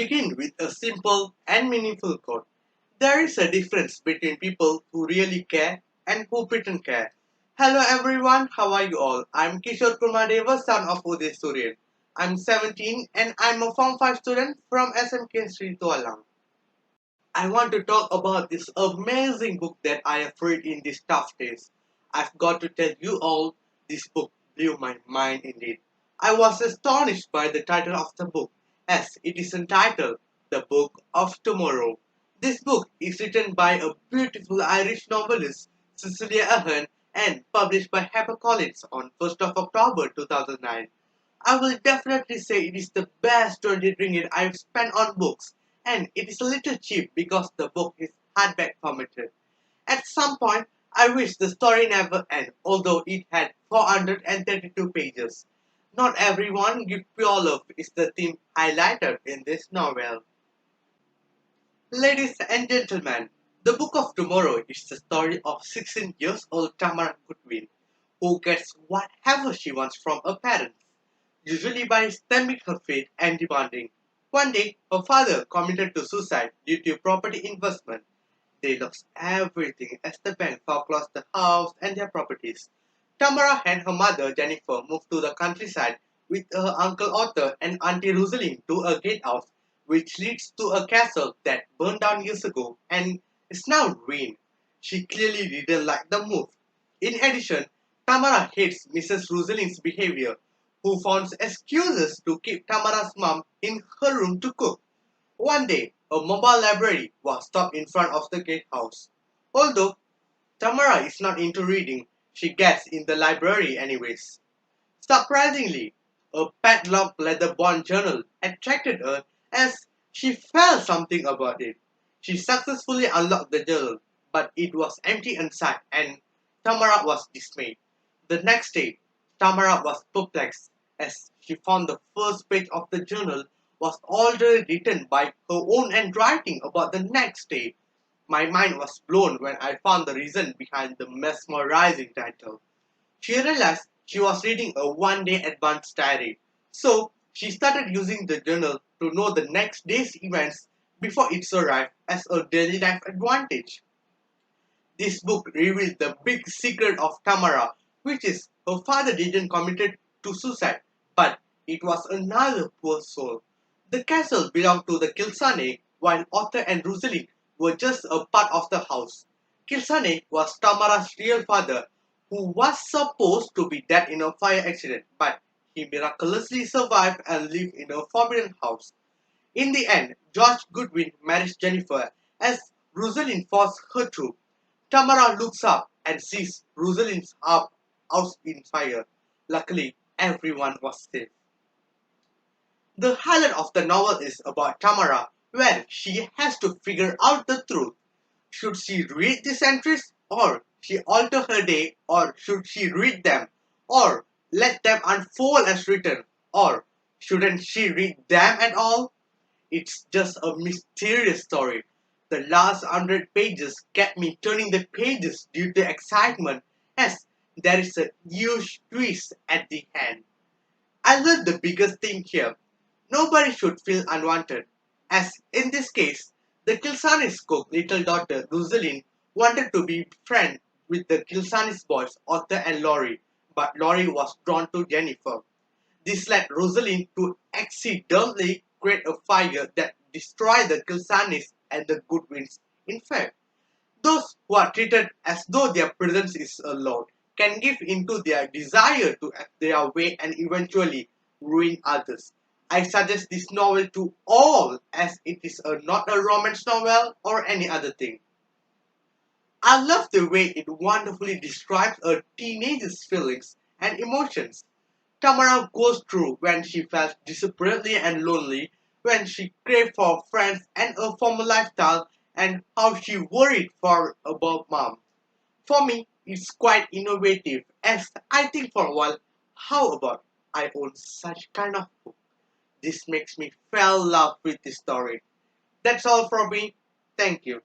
begin with a simple and meaningful quote. There is a difference between people who really care and who pretend care. Hello everyone, how are you all? I'm Kishor Kumar Devar, son of UdayaSurian. I'm 17 and I'm a Form 5 student from SMK Seri Tualang. I want to talk about this amazing book that I have read in these tough days. I've got to tell you all, this book blew my mind indeed. I was astonished by the title of the book, as it is entitled The Book of Tomorrow. This book is written by a beautiful Irish novelist, Cecelia Ahern, and published by Harper Collins on 1st of October 2009. I will definitely say it is the best 20 ringgit I've spent on books, and it is a little cheap because the book is hardback formatted. At some point, I wish the story never ended, although it had 432 pages. Not everyone gives pure love is the theme highlighted in this novel. Ladies and gentlemen, the Book of Tomorrow is the story of 16 years old Tamara Goodwin, who gets whatever she wants from her parents, usually by stamping her feet and demanding. One day, her father committed to suicide due to property investment. They lost everything as the bank foreclosed the house and their properties. Tamara and her mother Jenifer moved to the countryside with her uncle Arthur and Aunty Rosaleen to a gatehouse which leads to a castle that burned down years ago and is now ruined. She clearly didn't like the move. In addition, Tamara hates Mrs.Rosaleen's behavior, who finds excuses to keep Tamara's mom in her room to cook. One day, a mobile library was stopped in front of the gatehouse. Although Tamara is not into reading, she gets in the library anyways. Surprisingly, a padlocked leather-bound journal attracted her as she felt something about it. She successfully unlocked the journal, but it was empty inside and Tamara was dismayed. The next day, Tamara was perplexed as she found the first page of the journal was already written by her own handwriting about the next day. My mind was blown when I found the reason behind the mesmerizing title. She realized she was reading a one-day advance diary, so she started using the journal to know the next day's events before it arrived as a daily life advantage. This book revealed the big secret of Tamara, which is her father didn't commit to suicide, but it was another poor soul. The castle belonged to the Kilsane, while Arthur and Rosalie were just a part of the house. Kilsane was Tamara's real father, who was supposed to be dead in a fire accident, but he miraculously survived and lived in a forbidden house. In the end, George Goodwin marries Jenifer as Rosalind forced her to. Tamara looks up and sees Rosalind's house in fire. Luckily, everyone was safe. The highlight of the novel is about Tamara, where she has to figure out the truth. Should she read these entries, or she alter her day, or should she read them, or let them unfold as written, or shouldn't she read them at all? It's just a mysterious story. The last 100 pages kept me turning the pages due to excitement as there is a huge twist at the end. I learned the biggest thing here. Nobody should feel unwanted, as in this case, the Kilsanis' cook little daughter Rosalind wanted to be friends with the Kilsanis boys Arthur and Laurie, but Laurie was drawn to Jenifer. This led Rosalind to accidentally create a fire that destroyed the Kilsanis and the Goodwins. In fact, those who are treated as though their presence is allowed can give into their desire to act their way and eventually ruin others. I suggest this novel to all as it is not a romance novel or any other thing. I love the way it wonderfully describes a teenager's feelings and emotions. Tamara goes through when she felt desperately and lonely, when she craved for friends and a formal lifestyle, and how she worried for about mom. For me, it's quite innovative as I think for a while, how about I own such kind of book? This makes me fall in love with this story. That's all from me. Thank you.